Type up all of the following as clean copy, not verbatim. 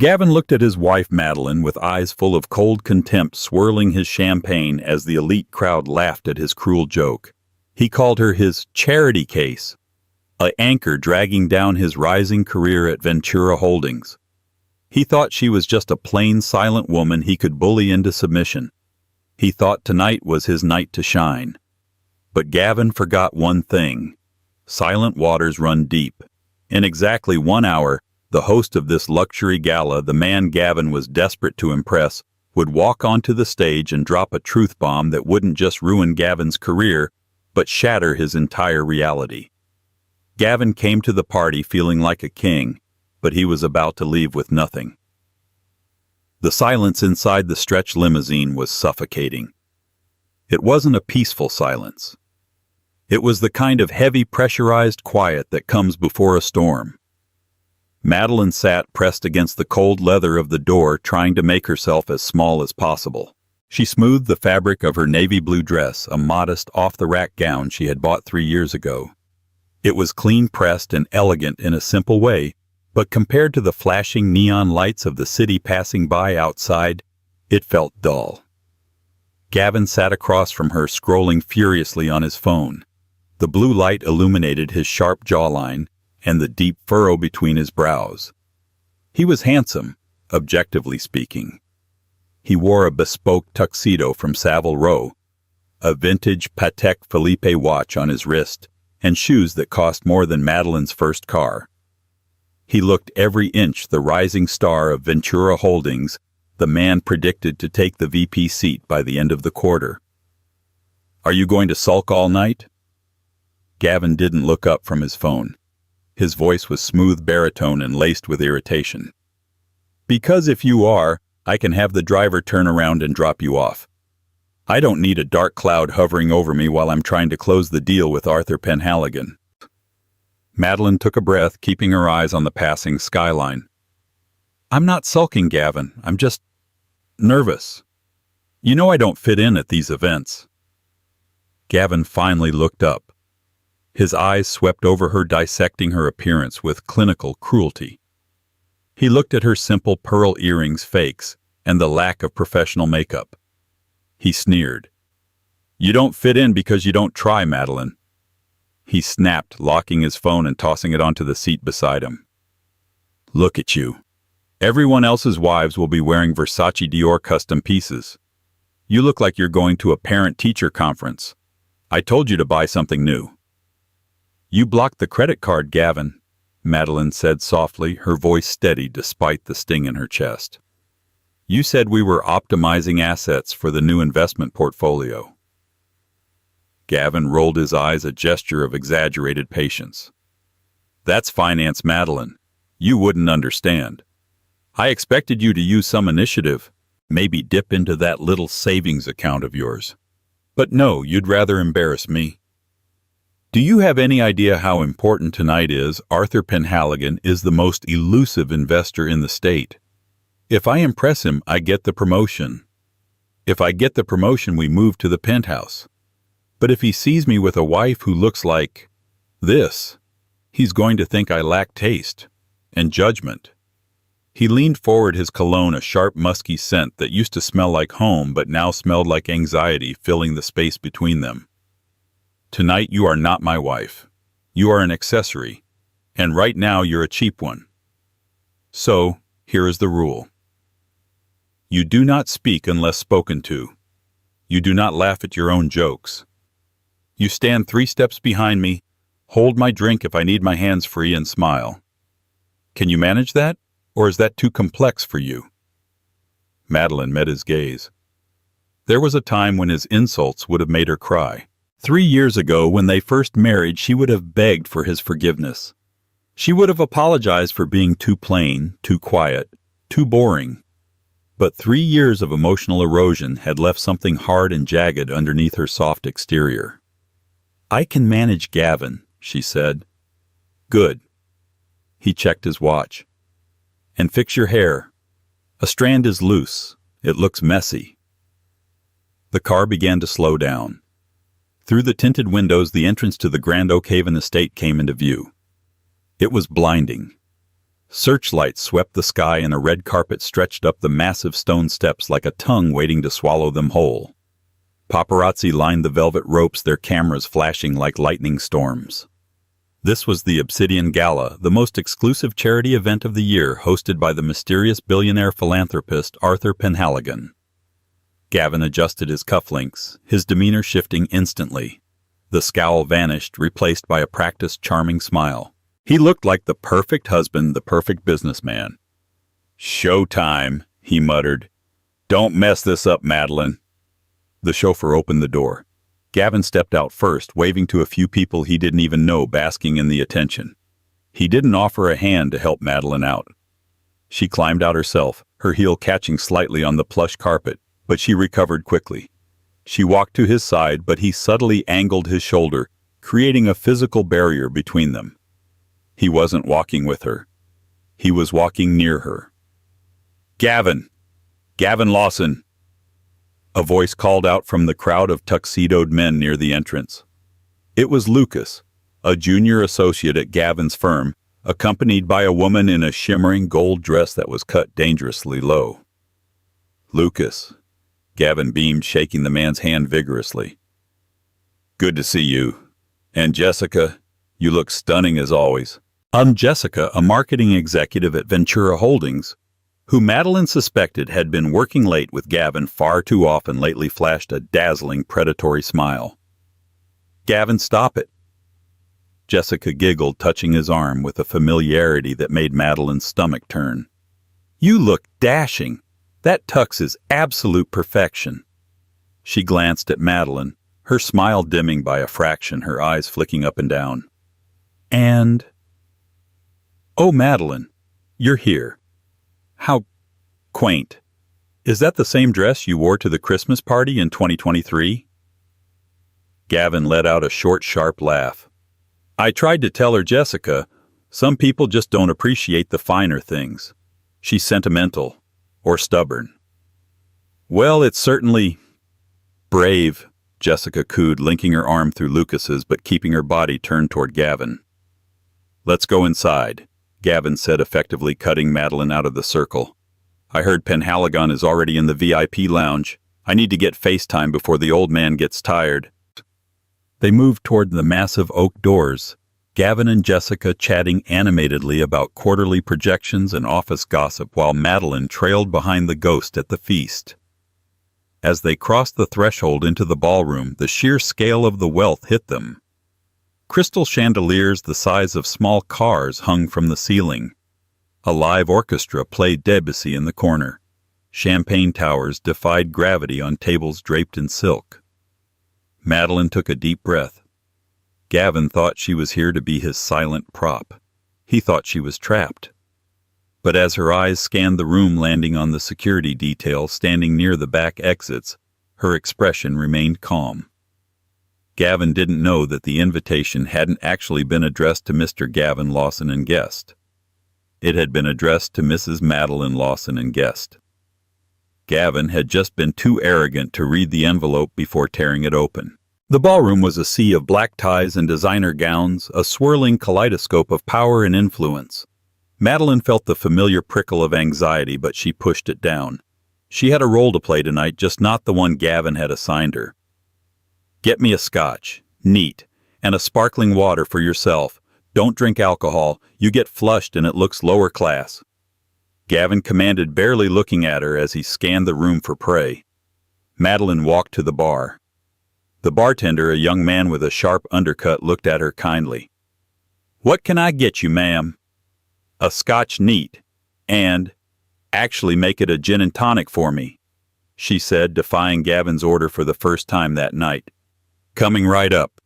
Gavin looked at his wife Madeline with eyes full of cold contempt, swirling his champagne as the elite crowd laughed at his cruel joke. He called her his charity case, an anchor dragging down his rising career at Ventura Holdings. He thought she was just a plain, silent woman he could bully into submission. He thought tonight was his night to shine. But Gavin forgot one thing. Silent waters run deep. In exactly 1 hour, the host of this luxury gala, the man Gavin was desperate to impress, would walk onto the stage and drop a truth bomb that wouldn't just ruin Gavin's career, but shatter his entire reality. Gavin came to the party feeling like a king, but he was about to leave with nothing. The silence inside the stretch limousine was suffocating. It wasn't a peaceful silence. It was the kind of heavy, pressurized quiet that comes before a storm. Madeline sat pressed against the cold leather of the door, trying to make herself as small as possible. She smoothed the fabric of her navy blue dress, a modest, off-the-rack gown she had bought 3 years ago. It was clean-pressed and elegant in a simple way, but compared to the flashing neon lights of the city passing by outside, it felt dull. Gavin sat across from her, scrolling furiously on his phone. The blue light illuminated his sharp jawline and the deep furrow between his brows. He was handsome, objectively speaking. He wore a bespoke tuxedo from Savile Row, a vintage Patek Philippe watch on his wrist, and shoes that cost more than Madeline's first car. He looked every inch the rising star of Ventura Holdings, the man predicted to take the VP seat by the end of the quarter. "Are you going to sulk all night?" Gavin didn't look up from his phone. His voice was smooth baritone and laced with irritation. "Because if you are, I can have the driver turn around and drop you off. I don't need a dark cloud hovering over me while I'm trying to close the deal with Arthur Penhaligon." Madeline took a breath, keeping her eyes on the passing skyline. "I'm not sulking, Gavin. I'm just nervous. You know I don't fit in at these events." Gavin finally looked up. His eyes swept over her, dissecting her appearance with clinical cruelty. He looked at her simple pearl earrings fakes and the lack of professional makeup. He sneered. "You don't fit in because you don't try, Madeline." He snapped, locking his phone and tossing it onto the seat beside him. "Look at you. Everyone else's wives will be wearing Versace Dior custom pieces. You look like you're going to a parent-teacher conference. I told you to buy something new." "You blocked the credit card, Gavin," Madeline said softly, her voice steady despite the sting in her chest. "You said we were optimizing assets for the new investment portfolio." Gavin rolled his eyes, a gesture of exaggerated patience. "That's finance, Madeline. You wouldn't understand. I expected you to use some initiative, maybe dip into that little savings account of yours. But no, you'd rather embarrass me. Do you have any idea how important tonight is? Arthur Penhaligon is the most elusive investor in the state. If I impress him, I get the promotion. If I get the promotion, we move to the penthouse. But if he sees me with a wife who looks like this, he's going to think I lack taste and judgment." He leaned forward, his cologne a sharp, musky scent that used to smell like home but now smelled like anxiety, filling the space between them. "Tonight you are not my wife. You are an accessory, and right now you're a cheap one. So, here is the rule. You do not speak unless spoken to. You do not laugh at your own jokes. You stand 3 steps behind me, hold my drink if I need my hands free, and smile. Can you manage that, or is that too complex for you?" Madeline met his gaze. There was a time when his insults would have made her cry. 3 years ago, when they first married, she would have begged for his forgiveness. She would have apologized for being too plain, too quiet, too boring. But 3 years of emotional erosion had left something hard and jagged underneath her soft exterior. "I can manage Gavin," she said. "Good." He checked his watch. "And fix your hair. A strand is loose. It looks messy." The car began to slow down. Through the tinted windows, the entrance to the Grand Oak Haven estate came into view. It was blinding. Searchlights swept the sky and a red carpet stretched up the massive stone steps like a tongue waiting to swallow them whole. Paparazzi lined the velvet ropes, their cameras flashing like lightning storms. This was the Obsidian Gala, the most exclusive charity event of the year, hosted by the mysterious billionaire philanthropist Arthur Penhaligon. Gavin adjusted his cufflinks, his demeanor shifting instantly. The scowl vanished, replaced by a practiced, charming smile. He looked like the perfect husband, the perfect businessman. "Showtime," he muttered. "Don't mess this up, Madeline." The chauffeur opened the door. Gavin stepped out first, waving to a few people he didn't even know, basking in the attention. He didn't offer a hand to help Madeline out. She climbed out herself, her heel catching slightly on the plush carpet, but she recovered quickly. She walked to his side, but he subtly angled his shoulder, creating a physical barrier between them. He wasn't walking with her. He was walking near her. "Gavin! Gavin Lawson!" A voice called out from the crowd of tuxedoed men near the entrance. It was Lucas, a junior associate at Gavin's firm, accompanied by a woman in a shimmering gold dress that was cut dangerously low. "Lucas," Gavin beamed, shaking the man's hand vigorously. "Good to see you. And Jessica, you look stunning as always." Jessica, a marketing executive at Ventura Holdings, who Madeline suspected had been working late with Gavin far too often lately, flashed a dazzling, predatory smile. "Gavin, stop it." Jessica giggled, touching his arm with a familiarity that made Madeline's stomach turn. "You look dashing. That tux is absolute perfection." She glanced at Madeline, her smile dimming by a fraction, her eyes flicking up and down. "And... oh, Madeline, you're here. How quaint. Is that the same dress you wore to the Christmas party in 2023? Gavin let out a short, sharp laugh. "I tried to tell her, Jessica, some people just don't appreciate the finer things. She's sentimental. Or stubborn." "Well, it's certainly brave," Jessica cooed, linking her arm through Lucas's but keeping her body turned toward Gavin. "Let's go inside," Gavin said, effectively cutting Madeline out of the circle. "I heard Penhaligon is already in the VIP lounge. I need to get FaceTime before the old man gets tired." They moved toward the massive oak doors, Gavin and Jessica chatting animatedly about quarterly projections and office gossip while Madeline trailed behind the ghost at the feast. As they crossed the threshold into the ballroom, the sheer scale of the wealth hit them. Crystal chandeliers the size of small cars hung from the ceiling. A live orchestra played Debussy in the corner. Champagne towers defied gravity on tables draped in silk. Madeline took a deep breath. Gavin thought she was here to be his silent prop. He thought she was trapped. But as her eyes scanned the room, landing on the security detail standing near the back exits, her expression remained calm. Gavin didn't know that the invitation hadn't actually been addressed to Mr. Gavin Lawson and Guest. It had been addressed to Mrs. Madeline Lawson and Guest. Gavin had just been too arrogant to read the envelope before tearing it open. The ballroom was a sea of black ties and designer gowns, a swirling kaleidoscope of power and influence. Madeline felt the familiar prickle of anxiety, but she pushed it down. She had a role to play tonight, just not the one Gavin had assigned her. "Get me a scotch, neat, and a sparkling water for yourself. Don't drink alcohol. You get flushed and it looks lower class." Gavin commanded, barely looking at her as he scanned the room for prey. Madeline walked to the bar. The bartender, a young man with a sharp undercut, looked at her kindly. "What can I get you, ma'am?" "A scotch neat, and actually make it a gin and tonic for me," she said, defying Gavin's order for the first time that night. "Coming right up."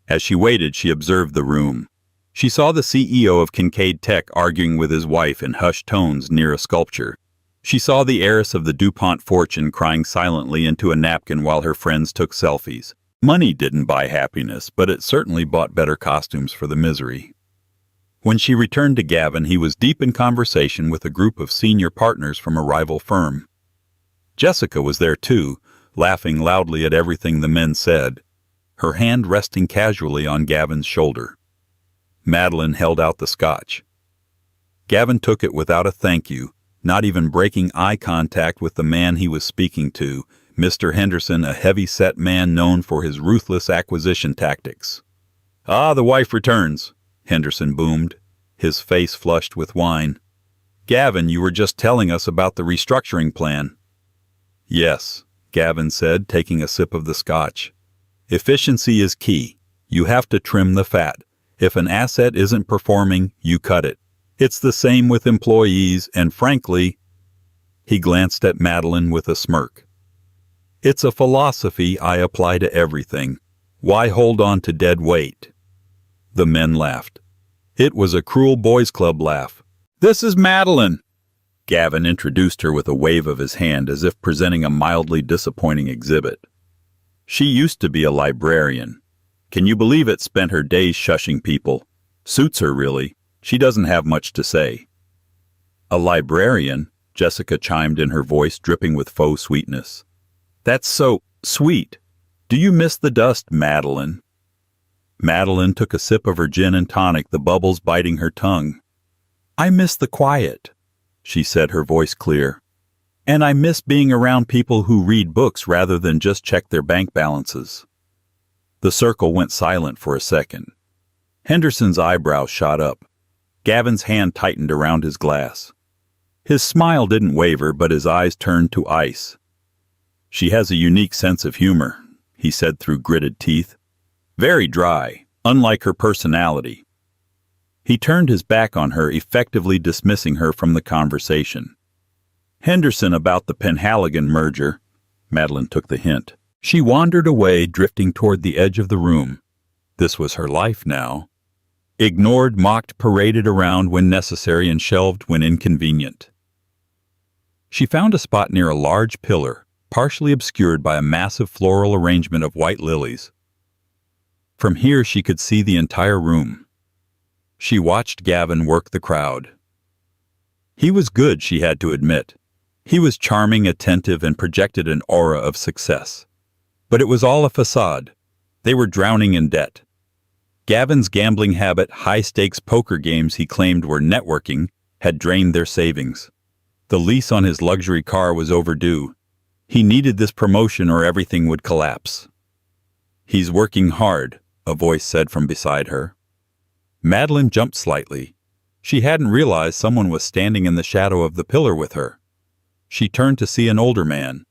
As she waited, she observed the room. She saw the CEO of Kincaid Tech arguing with his wife in hushed tones near a sculpture. She saw the heiress of the DuPont fortune crying silently into a napkin while her friends took selfies. Money didn't buy happiness, but it certainly bought better costumes for the misery. When she returned to Gavin, he was deep in conversation with a group of senior partners from a rival firm. Jessica was there too, laughing loudly at everything the men said, her hand resting casually on Gavin's shoulder. Madeline held out the scotch. Gavin took it without a thank you, not even breaking eye contact with the man he was speaking to, Mr. Henderson, a heavy-set man known for his ruthless acquisition tactics. "Ah, the wife returns," Henderson boomed, his face flushed with wine. "Gavin, you were just telling us about the restructuring plan." "Yes," Gavin said, taking a sip of the scotch. "Efficiency is key. You have to trim the fat. If an asset isn't performing, you cut it. It's the same with employees, and frankly," he glanced at Madeline with a smirk, "it's a philosophy I apply to everything. Why hold on to dead weight?" The men laughed. It was a cruel boys' club laugh. "This is Madeline." Gavin introduced her with a wave of his hand as if presenting a mildly disappointing exhibit. "She used to be a librarian. Can you believe it? Spent her days shushing people. Suits her, really. She doesn't have much to say." "A librarian?" Jessica chimed in, her voice dripping with faux sweetness. "That's so sweet. Do you miss the dust, Madeline?" Madeline took a sip of her gin and tonic, the bubbles biting her tongue. "I miss the quiet," she said, her voice clear. "And I miss being around people who read books rather than just check their bank balances." The circle went silent for a second. Henderson's eyebrows shot up. Gavin's hand tightened around his glass. His smile didn't waver, but his eyes turned to ice. "She has a unique sense of humor," he said through gritted teeth. "Very dry, unlike her personality." He turned his back on her, effectively dismissing her from the conversation. "Henderson, about the Penhaligon merger." Madeline took the hint. She wandered away, drifting toward the edge of the room. This was her life now. Ignored, mocked, paraded around when necessary, and shelved when inconvenient. She found a spot near a large pillar, partially obscured by a massive floral arrangement of white lilies. From here she could see the entire room. She watched Gavin work the crowd. He was good, she had to admit. He was charming, attentive, and projected an aura of success. But it was all a facade. They were drowning in debt. Gavin's gambling habit, high-stakes poker games he claimed were networking, had drained their savings. The lease on his luxury car was overdue. He needed this promotion or everything would collapse. "He's working hard," a voice said from beside her. Madeline jumped slightly. She hadn't realized someone was standing in the shadow of the pillar with her. She turned to see an older man.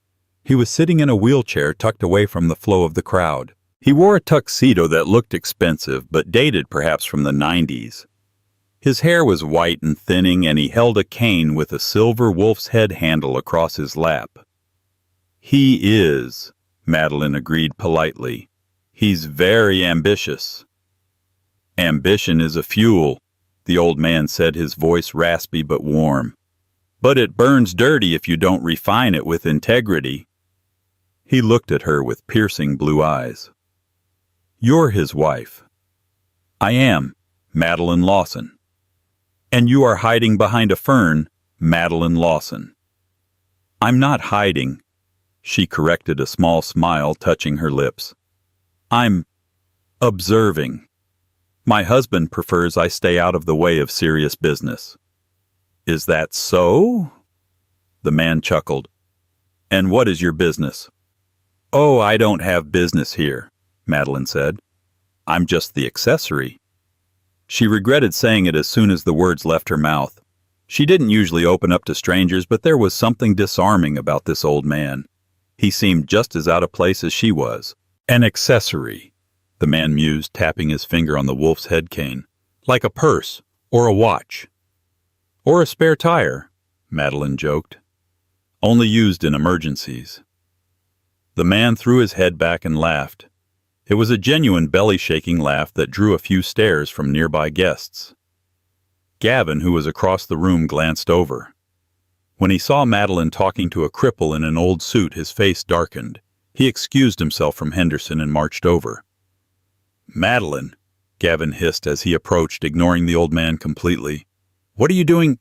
He was sitting in a wheelchair tucked away from the flow of the crowd. He wore a tuxedo that looked expensive, but dated perhaps from the 90s. His hair was white and thinning, and he held a cane with a silver wolf's head handle across his lap. "He is," Madeline agreed politely. "He's very ambitious." "Ambition is a fuel," the old man said, his voice raspy but warm. "But it burns dirty if you don't refine it with integrity." He looked at her with piercing blue eyes. "You're his wife." "I am, Madeline Lawson." "And you are hiding behind a fern, Madeline Lawson." "I'm not hiding," she corrected, a small smile touching her lips. "I'm observing. My husband prefers I stay out of the way of serious business." "Is that so?" The man chuckled. "And what is your business?" "Oh, I don't have business here," Madeline said. "I'm just the accessory." She regretted saying it as soon as the words left her mouth. She didn't usually open up to strangers, but there was something disarming about this old man. He seemed just as out of place as she was. "An accessory," the man mused, tapping his finger on the wolf's head cane. "Like a purse, or a watch." "Or a spare tire," Madeline joked. "Only used in emergencies." The man threw his head back and laughed. It was a genuine belly-shaking laugh that drew a few stares from nearby guests. Gavin, who was across the room, glanced over. When he saw Madeline talking to a cripple in an old suit, his face darkened. He excused himself from Henderson and marched over. "Madeline," Gavin hissed as he approached, ignoring the old man completely. "What are you doing?"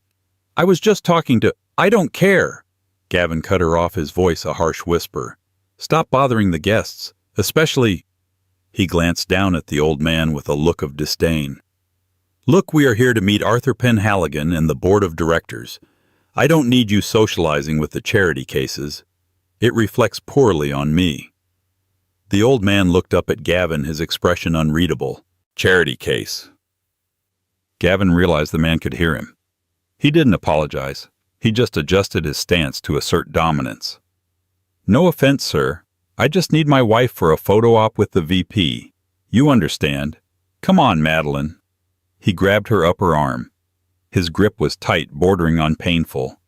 "I was just talking to—" "I don't care." Gavin cut her off, his voice a harsh whisper. "Stop bothering the guests, especially—" He glanced down at the old man with a look of disdain. Look, we are here to meet Arthur Penhaligon and the board of directors. I don't need you socializing with the charity cases. It reflects poorly on me." The old man looked up at Gavin, his expression unreadable. "Charity case." Gavin realized the man could hear him. He didn't apologize. He just adjusted his stance to assert dominance. "No offense, sir. I just need my wife for a photo op with the VP. You understand. Come on, Madeline." He grabbed her upper arm. His grip was tight, bordering on painful.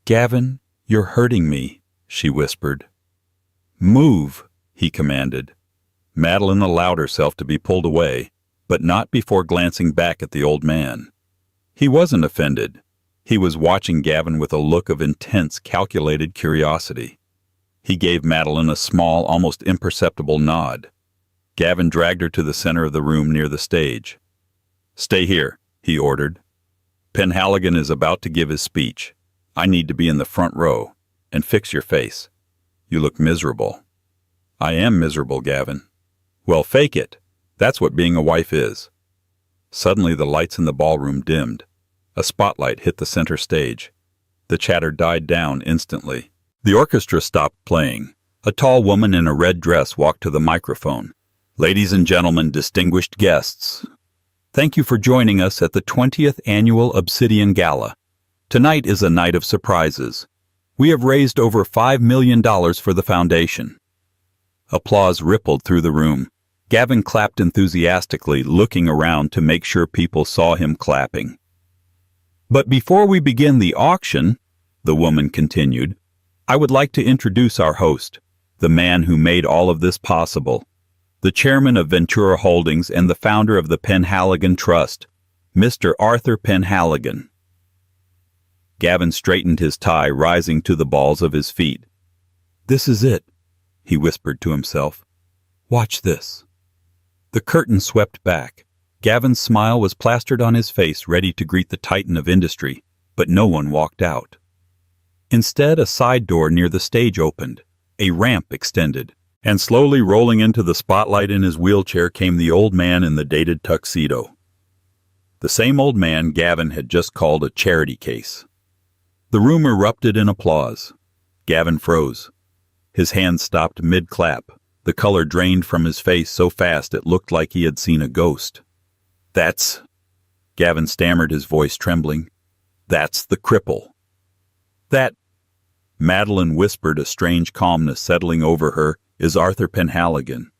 "Gavin, you're hurting me," she whispered. "Move," he commanded. Madeline allowed herself to be pulled away, but not before glancing back at the old man. He wasn't offended. He was watching Gavin with a look of intense, calculated curiosity. He gave Madeline a small, almost imperceptible nod. Gavin dragged her to the center of the room near the stage. "Stay here," he ordered. "Penhaligon is about to give his speech. I need to be in the front row. And fix your face. You look miserable." "I am miserable, Gavin." "Well, fake it. That's what being a wife is." Suddenly the lights in the ballroom dimmed. A spotlight hit the center stage. The chatter died down instantly. The orchestra stopped playing. A tall woman in a red dress walked to the microphone. "Ladies and gentlemen, distinguished guests, thank you for joining us at the 20th Annual Obsidian Gala. Tonight is a night of surprises. We have raised over $5 million for the foundation." Applause rippled through the room. Gavin clapped enthusiastically, looking around to make sure people saw him clapping. "But before we begin the auction," the woman continued, "I would like to introduce our host, the man who made all of this possible, the chairman of Ventura Holdings and the founder of the Penhaligon Trust, Mr. Arthur Penhaligon." Gavin straightened his tie, rising to the balls of his feet. "This is it," he whispered to himself. "Watch this." The curtain swept back. Gavin's smile was plastered on his face, ready to greet the titan of industry, but no one walked out. Instead, a side door near the stage opened. A ramp extended, and slowly rolling into the spotlight in his wheelchair came the old man in the dated tuxedo. The same old man Gavin had just called a charity case. The room erupted in applause. Gavin froze. His hands stopped mid-clap. The color drained from his face so fast it looked like he had seen a ghost. "That's—" Gavin stammered, his voice trembling. "That's the cripple." "That—" Madeline whispered, a strange calmness settling over her, "is Arthur Penhaligon."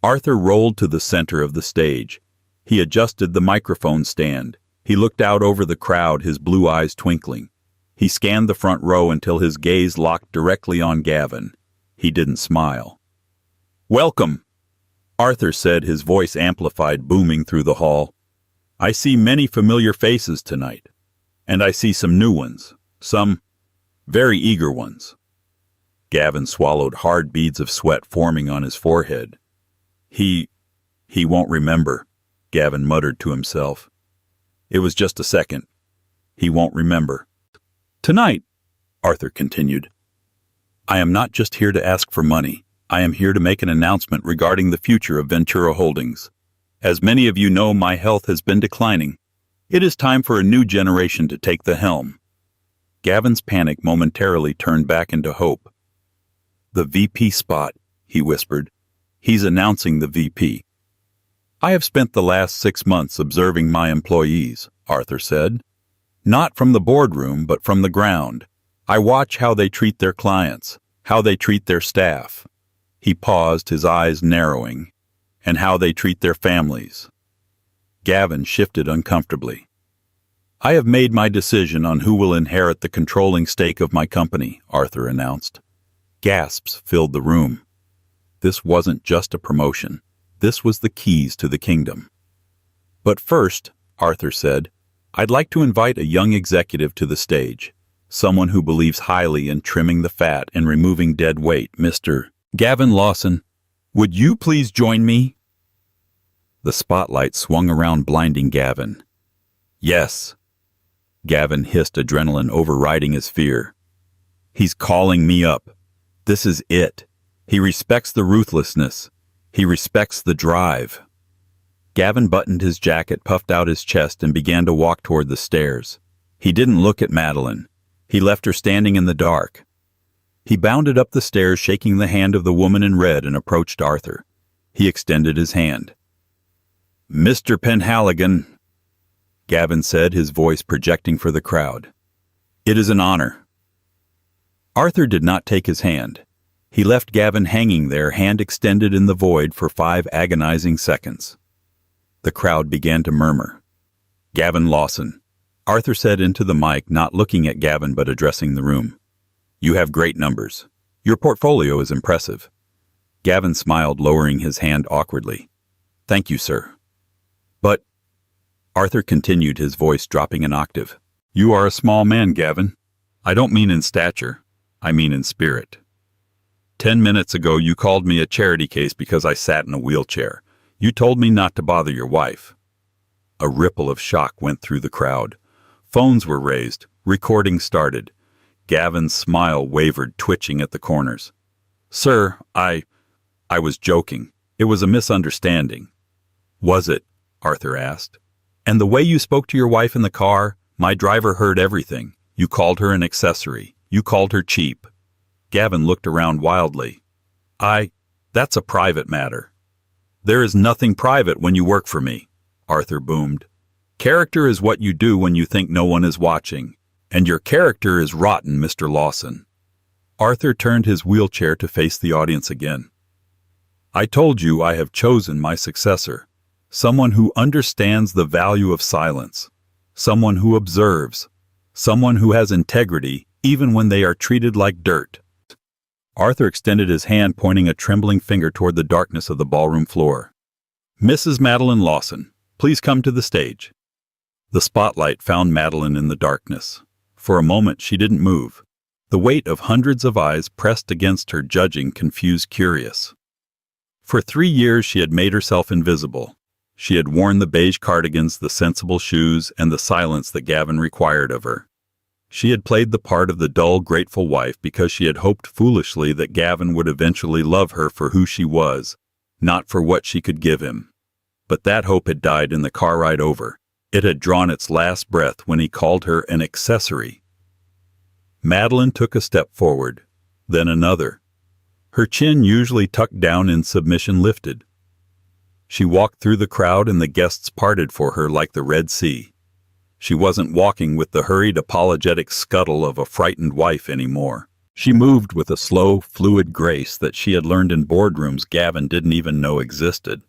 Arthur rolled to the center of the stage. He adjusted the microphone stand. He looked out over the crowd, his blue eyes twinkling. He scanned the front row until his gaze locked directly on Gavin. He didn't smile. "Welcome," Arthur said, his voice amplified, booming through the hall. "I see many familiar faces tonight, and I see some new ones, some very eager ones." Gavin swallowed, hard beads of sweat forming on his forehead. He won't remember," Gavin muttered to himself. "It was just a second. He won't remember." "Tonight," Arthur continued, "I am not just here to ask for money. I am here to make an announcement regarding the future of Ventura Holdings. As many of you know, my health has been declining. It is time for a new generation to take the helm." Gavin's panic momentarily turned back into hope. "The VP spot," he whispered. "He's announcing the VP." "I have spent the last 6 months observing my employees," Arthur said. "Not from the boardroom, but from the ground. I watch how they treat their clients, how they treat their staff." He paused, his eyes narrowing. "And how they treat their families." Gavin shifted uncomfortably. "I have made my decision on who will inherit the controlling stake of my company," Arthur announced. Gasps filled the room. This wasn't just a promotion. This was the keys to the kingdom. "But first," Arthur said, "I'd like to invite a young executive to the stage, someone who believes highly in trimming the fat and removing dead weight, Mr. Gavin Lawson. Would you please join me?" The spotlight swung around, blinding Gavin. "Yes." Gavin hissed, adrenaline overriding his fear. "He's calling me up. This is it. He respects the ruthlessness. He respects the drive." Gavin buttoned his jacket, puffed out his chest, and began to walk toward the stairs. He didn't look at Madeline. He left her standing in the dark. He bounded up the stairs, shaking the hand of the woman in red, and approached Arthur. He extended his hand. "Mr. Penhaligon," Gavin said, his voice projecting for the crowd. "It is an honor." Arthur did not take his hand. He left Gavin hanging there, hand extended in the void, for 5 agonizing seconds. The crowd began to murmur. "Gavin Lawson," Arthur said into the mic, not looking at Gavin but addressing the room. "You have great numbers. Your portfolio is impressive." Gavin smiled, lowering his hand awkwardly. "Thank you, sir." "But," Arthur continued, his voice dropping an octave, "you are a small man, Gavin. I don't mean in stature. I mean in spirit. 10 minutes ago you called me a charity case because I sat in a wheelchair. You told me not to bother your wife." A ripple of shock went through the crowd. Phones were raised. Recording started. Gavin's smile wavered, twitching at the corners. "Sir, I was joking. It was a misunderstanding." "Was it?" Arthur asked. "And the way you spoke to your wife in the car, my driver heard everything. You called her an accessory. You called her cheap." Gavin looked around wildly. That's a private matter." "There is nothing private when you work for me," Arthur boomed. "Character is what you do when you think no one is watching. And your character is rotten, Mr. Lawson." Arthur turned his wheelchair to face the audience again. "I told you I have chosen my successor. Someone who understands the value of silence. Someone who observes. Someone who has integrity even when they are treated like dirt." Arthur extended his hand, pointing a trembling finger toward the darkness of the ballroom floor. "Mrs. Madeline Lawson, please come to the stage." The spotlight found Madeline in the darkness. For a moment she didn't move. The weight of hundreds of eyes pressed against her, judging, confused, curious. For 3 years she had made herself invisible. She had worn the beige cardigans, the sensible shoes, and the silence that Gavin required of her. She had played the part of the dull, grateful wife because she had hoped foolishly that Gavin would eventually love her for who she was, not for what she could give him. But that hope had died in the car ride over. It had drawn its last breath when he called her an accessory. Madeline took a step forward, then another. Her chin, usually tucked down in submission, lifted. She walked through the crowd and the guests parted for her like the Red Sea. She wasn't walking with the hurried, apologetic scuttle of a frightened wife anymore. She moved with a slow, fluid grace that she had learned in boardrooms Gavin didn't even know existed.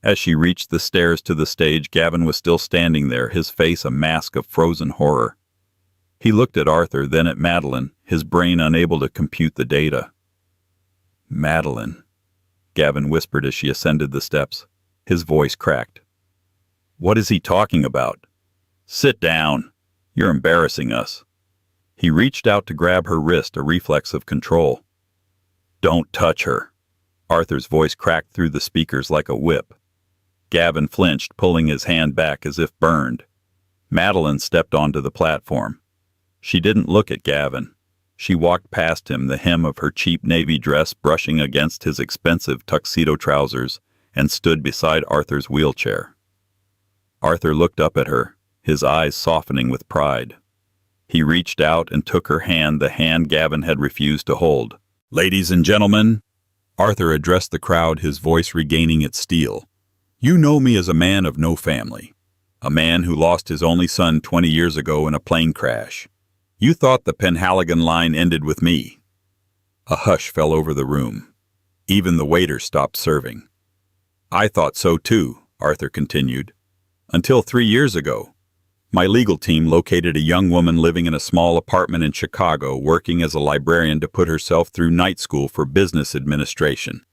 As she reached the stairs to the stage, Gavin was still standing there, his face a mask of frozen horror. He looked at Arthur, then at Madeline, his brain unable to compute the data. "Madeline," Gavin whispered as she ascended the steps. His voice cracked. "What is he talking about?" "Sit down. You're embarrassing us." He reached out to grab her wrist, a reflex of control. "Don't touch her." Arthur's voice cracked through the speakers like a whip. Gavin flinched, pulling his hand back as if burned. Madeline stepped onto the platform. She didn't look at Gavin. She walked past him, the hem of her cheap navy dress brushing against his expensive tuxedo trousers, and stood beside Arthur's wheelchair. Arthur looked up at her, his eyes softening with pride. He reached out and took her hand, the hand Gavin had refused to hold. "Ladies and gentlemen," Arthur addressed the crowd, his voice regaining its steel. "You know me as a man of no family, a man who lost his only son 20 years ago in a plane crash. You thought the Penhaligon line ended with me." A hush fell over the room. Even the waiter stopped serving. "I thought so too," Arthur continued. "Until 3 years ago. My legal team located a young woman living in a small apartment in Chicago, working as a librarian to put herself through night school for business administration.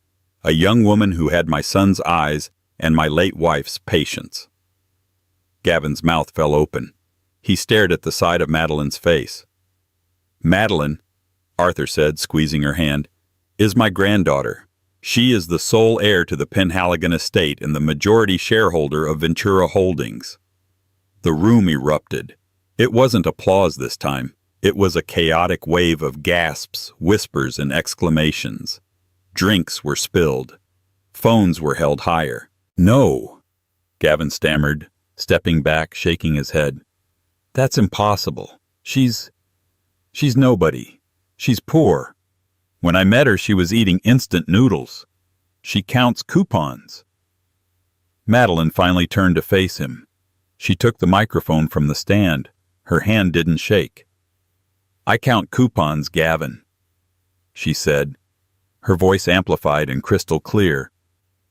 A young woman who had my son's eyes and my late wife's patience." Gavin's mouth fell open. He stared at the side of Madeline's face. "Madeline," Arthur said, squeezing her hand, "is my granddaughter. She is the sole heir to the Penhaligon estate and the majority shareholder of Ventura Holdings." The room erupted. It wasn't applause this time. It was a chaotic wave of gasps, whispers, and exclamations. Drinks were spilled. Phones were held higher. "No," Gavin stammered, stepping back, shaking his head. That's impossible. She's nobody. She's poor. When I met her, she was eating instant noodles. She counts coupons. Madeline finally turned to face him. She took the microphone from the stand. Her hand didn't shake. I count coupons, Gavin, she said, her voice amplified and crystal clear,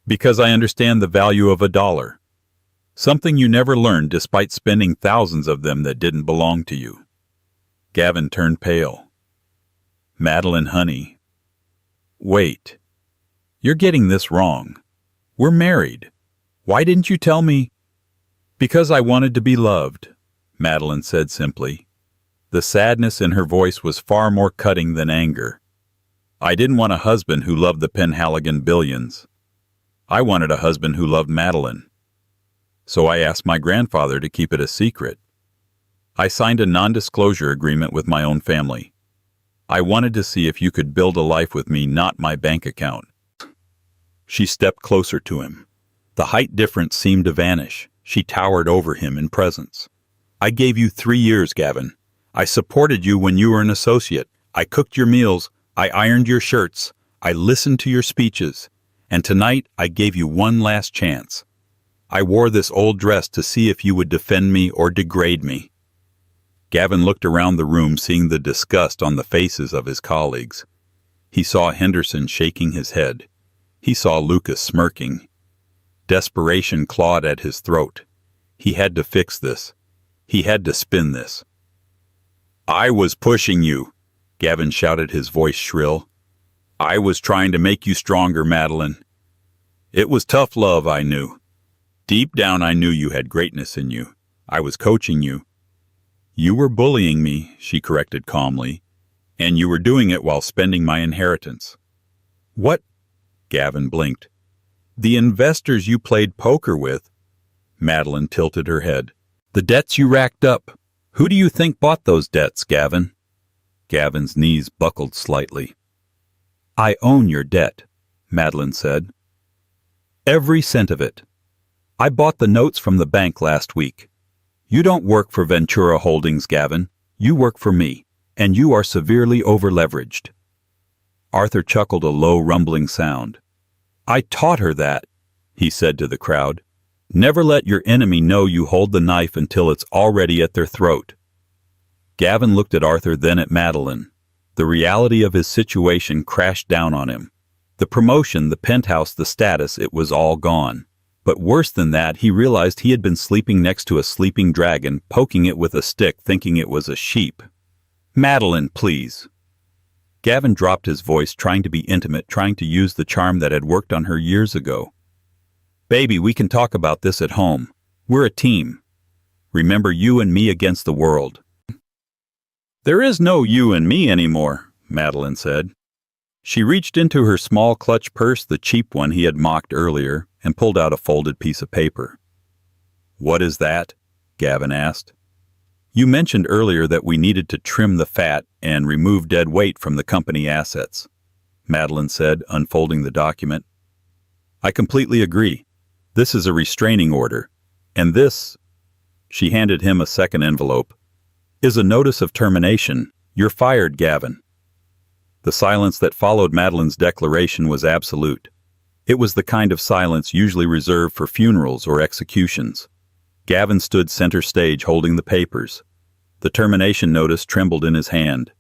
because I understand the value of $1. Something you never learned despite spending thousands of them that didn't belong to you. Gavin turned pale. Madeline, honey. Wait. You're getting this wrong. We're married. Why didn't you tell me? Because I wanted to be loved, Madeline said simply. The sadness in her voice was far more cutting than anger. I didn't want a husband who loved the Penhaligon billions. I wanted a husband who loved Madeline. So I asked my grandfather to keep it a secret. I signed a non-disclosure agreement with my own family. I wanted to see if you could build a life with me, not my bank account. She stepped closer to him. The height difference seemed to vanish. She towered over him in presence. I gave you 3 years, Gavin. I supported you when you were an associate. I cooked your meals. I ironed your shirts. I listened to your speeches. And tonight I gave you one last chance. I wore this old dress to see if you would defend me or degrade me. Gavin looked around the room, seeing the disgust on the faces of his colleagues. He saw Henderson shaking his head. He saw Lucas smirking. Desperation clawed at his throat. He had to fix this. He had to spin this. I was pushing you, Gavin shouted, his voice shrill. I was trying to make you stronger, Madeline. It was tough love, I knew. Deep down I knew you had greatness in you. I was coaching you. You were bullying me, she corrected calmly, and you were doing it while spending my inheritance. What? Gavin blinked. The investors you played poker with. Madeline tilted her head. The debts you racked up. Who do you think bought those debts, Gavin? Gavin's knees buckled slightly. I own your debt, Madeline said. Every cent of it. I bought the notes from the bank last week. You don't work for Ventura Holdings, Gavin. You work for me, and you are severely over-leveraged. Arthur chuckled a low, rumbling sound. I taught her that, he said to the crowd. Never let your enemy know you hold the knife until it's already at their throat. Gavin looked at Arthur, then at Madeline. The reality of his situation crashed down on him. The promotion, the penthouse, the status, it was all gone. But worse than that, he realized he had been sleeping next to a sleeping dragon, poking it with a stick, thinking it was a sheep. Madeline, please. Gavin dropped his voice, trying to be intimate, trying to use the charm that had worked on her years ago. Baby, we can talk about this at home. We're a team. Remember, you and me against the world. There is no you and me anymore, Madeline said. She reached into her small clutch purse, the cheap one he had mocked earlier, and pulled out a folded piece of paper. What is that? Gavin asked. You mentioned earlier that we needed to trim the fat and remove dead weight from the company assets, Madeline said, unfolding the document. I completely agree. This is a restraining order, and this, she handed him a second envelope, is a notice of termination. You're fired, Gavin. The silence that followed Madeline's declaration was absolute. It was the kind of silence usually reserved for funerals or executions. Gavin stood center stage holding the papers. The termination notice trembled in his hand.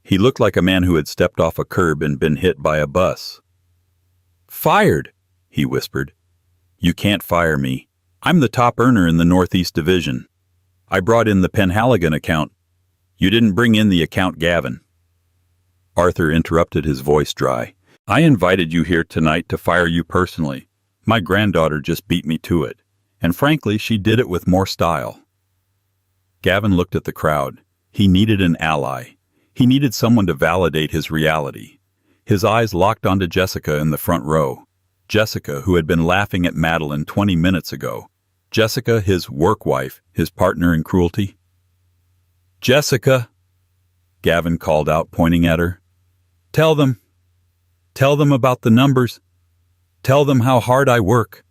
He looked like a man who had stepped off a curb and been hit by a bus. Fired, he whispered. You can't fire me. I'm the top earner in the Northeast Division. I brought in the Penhaligon account. You didn't bring in the account, Gavin. Arthur interrupted, his voice dry. I invited you here tonight to fire you personally. My granddaughter just beat me to it, and frankly, she did it with more style. Gavin looked at the crowd. He needed an ally. He needed someone to validate his reality. His eyes locked onto Jessica in the front row. Jessica, who had been laughing at Madeline 20 minutes ago. Jessica, his work wife, his partner in cruelty. Jessica, Gavin called out, pointing at her. Tell them about the numbers. Tell them how hard I work.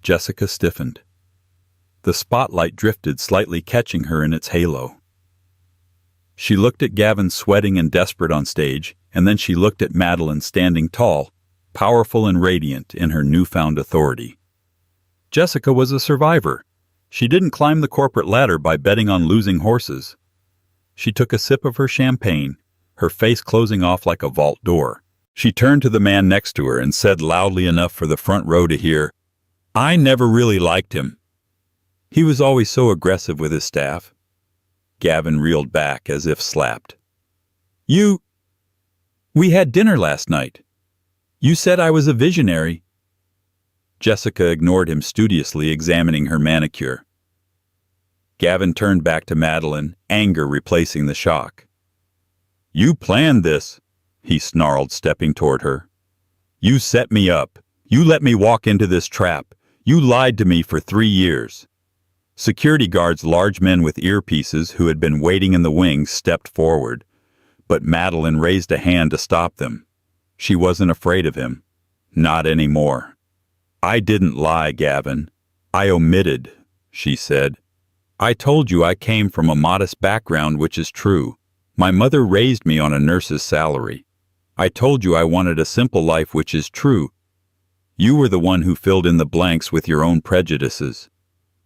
Jessica stiffened. The spotlight drifted, slightly catching her in its halo. She looked at Gavin sweating and desperate on stage, and then she looked at Madeline standing tall, powerful and radiant in her newfound authority. Jessica was a survivor. She didn't climb the corporate ladder by betting on losing horses. She took a sip of her champagne, her face closing off like a vault door. She turned to the man next to her and said loudly enough for the front row to hear, "I never really liked him. He was always so aggressive with his staff." Gavin reeled back as if slapped. We had dinner last night. You said I was a visionary." Jessica ignored him studiously, examining her manicure. Gavin turned back to Madeline, anger replacing the shock. "You planned this," he snarled, stepping toward her. "You set me up. You let me walk into this trap. You lied to me for 3 years." Security guards, large men with earpieces who had been waiting in the wings, stepped forward, but Madeline raised a hand to stop them. She wasn't afraid of him. Not anymore. "I didn't lie, Gavin. I omitted," she said. "I told you I came from a modest background, which is true. My mother raised me on a nurse's salary. I told you I wanted a simple life, which is true. You were the one who filled in the blanks with your own prejudices.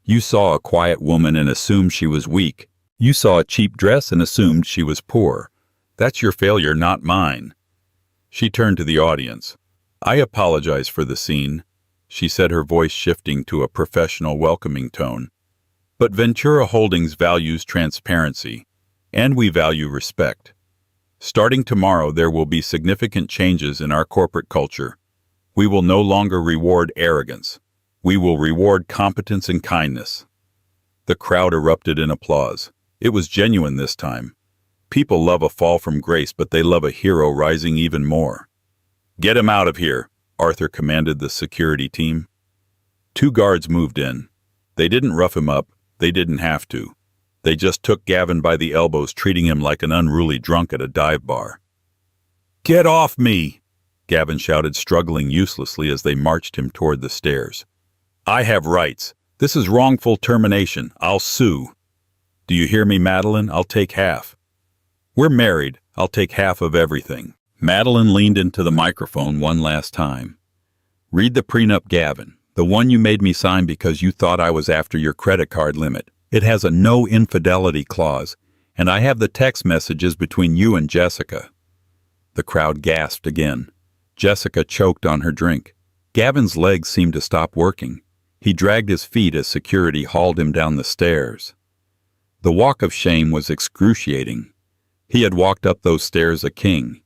You saw a quiet woman and assumed she was weak. You saw a cheap dress and assumed she was poor. That's your failure, not mine." She turned to the audience. "I apologize for the scene," she said, her voice shifting to a professional, welcoming tone. "But Ventura Holdings values transparency, and we value respect. Starting tomorrow, there will be significant changes in our corporate culture. We will no longer reward arrogance. We will reward competence and kindness." The crowd erupted in applause. It was genuine this time. People love a fall from grace, but they love a hero rising even more. "Get him out of here," Arthur commanded the security team. 2 guards moved in. They didn't rough him up. They didn't have to. They just took Gavin by the elbows, treating him like an unruly drunk at a dive bar. "Get off me!" Gavin shouted, struggling uselessly as they marched him toward the stairs. "I have rights. This is wrongful termination. I'll sue. Do you hear me, Madeline? I'll take half. We're married. I'll take half of everything." Madeline leaned into the microphone one last time. "Read the prenup, Gavin, the one you made me sign because you thought I was after your credit card limit. It has a no infidelity clause, and I have the text messages between you and Jessica." The crowd gasped again. Jessica choked on her drink. Gavin's legs seemed to stop working. He dragged his feet as security hauled him down the stairs. The walk of shame was excruciating. He had walked up those stairs a king.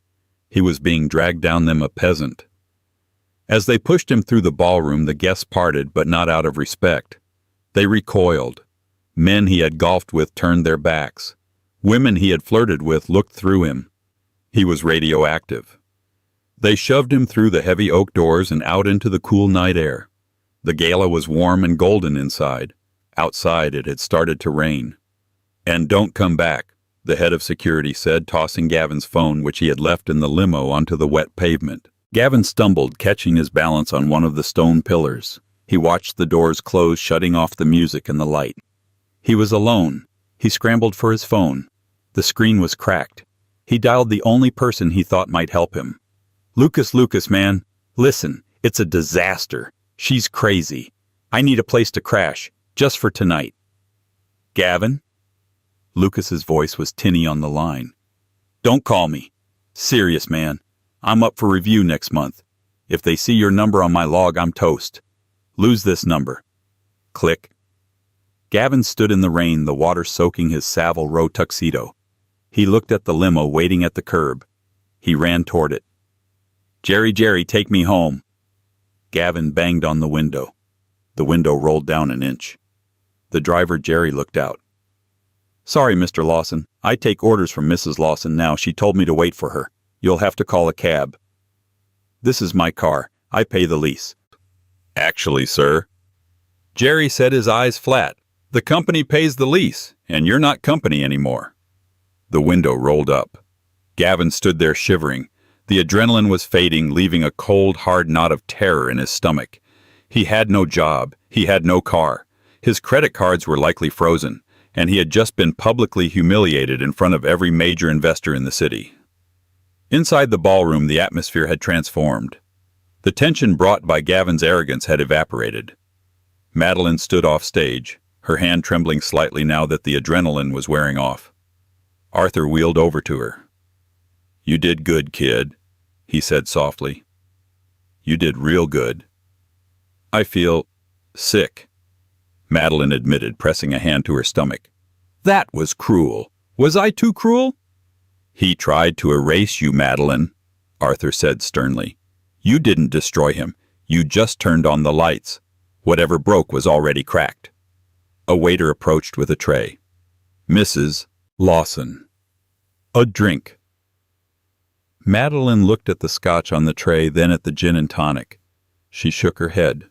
He was being dragged down them a peasant. As they pushed him through the ballroom, the guests parted, but not out of respect. They recoiled. Men he had golfed with turned their backs. Women he had flirted with looked through him. He was radioactive. They shoved him through the heavy oak doors and out into the cool night air. The Gala was warm and golden inside. Outside it had started to rain. "And don't come back," the head of security said, tossing Gavin's phone, which he had left in the limo, onto the wet pavement. Gavin stumbled, catching his balance on one of the stone pillars. He watched the doors close, shutting off the music and the light. He was alone. He scrambled for his phone. The screen was cracked. He dialed the only person he thought might help him. Lucas, man. Listen, it's a disaster. She's crazy. I need a place to crash, just for tonight." "Gavin?" Lucas's voice was tinny on the line. "Don't call me. Serious, man. I'm up for review next month. If they see your number on my log, I'm toast. Lose this number." Click. Gavin stood in the rain, the water soaking his Savile Row tuxedo. He looked at the limo waiting at the curb. He ran toward it. Jerry, take me home." Gavin banged on the window. The window rolled down an inch. The driver, Jerry, looked out. "Sorry, Mr. Lawson. I take orders from Mrs. Lawson now. She told me to wait for her. You'll have to call a cab." "This is my car. I pay the lease." "Actually, sir," Jerry said, his eyes flat, "the company pays the lease, and you're not company anymore." The window rolled up. Gavin stood there shivering. The adrenaline was fading, leaving a cold, hard knot of terror in his stomach. He had no job. He had no car. His credit cards were likely frozen, and he had just been publicly humiliated in front of every major investor in the city. Inside the ballroom, the atmosphere had transformed. The tension brought by Gavin's arrogance had evaporated. Madeline stood off stage, her hand trembling slightly now that the adrenaline was wearing off. Arthur wheeled over to her. "You did good, kid," he said softly. "You did real good." "I feel sick," Madeline admitted, pressing a hand to her stomach. "That was cruel. Was I too cruel?" "He tried to erase you, Madeline," Arthur said sternly. "You didn't destroy him. You just turned on the lights. Whatever broke was already cracked." A waiter approached with a tray. "Mrs. Lawson, a drink." Madeline looked at the scotch on the tray, then at the gin and tonic. She shook her head.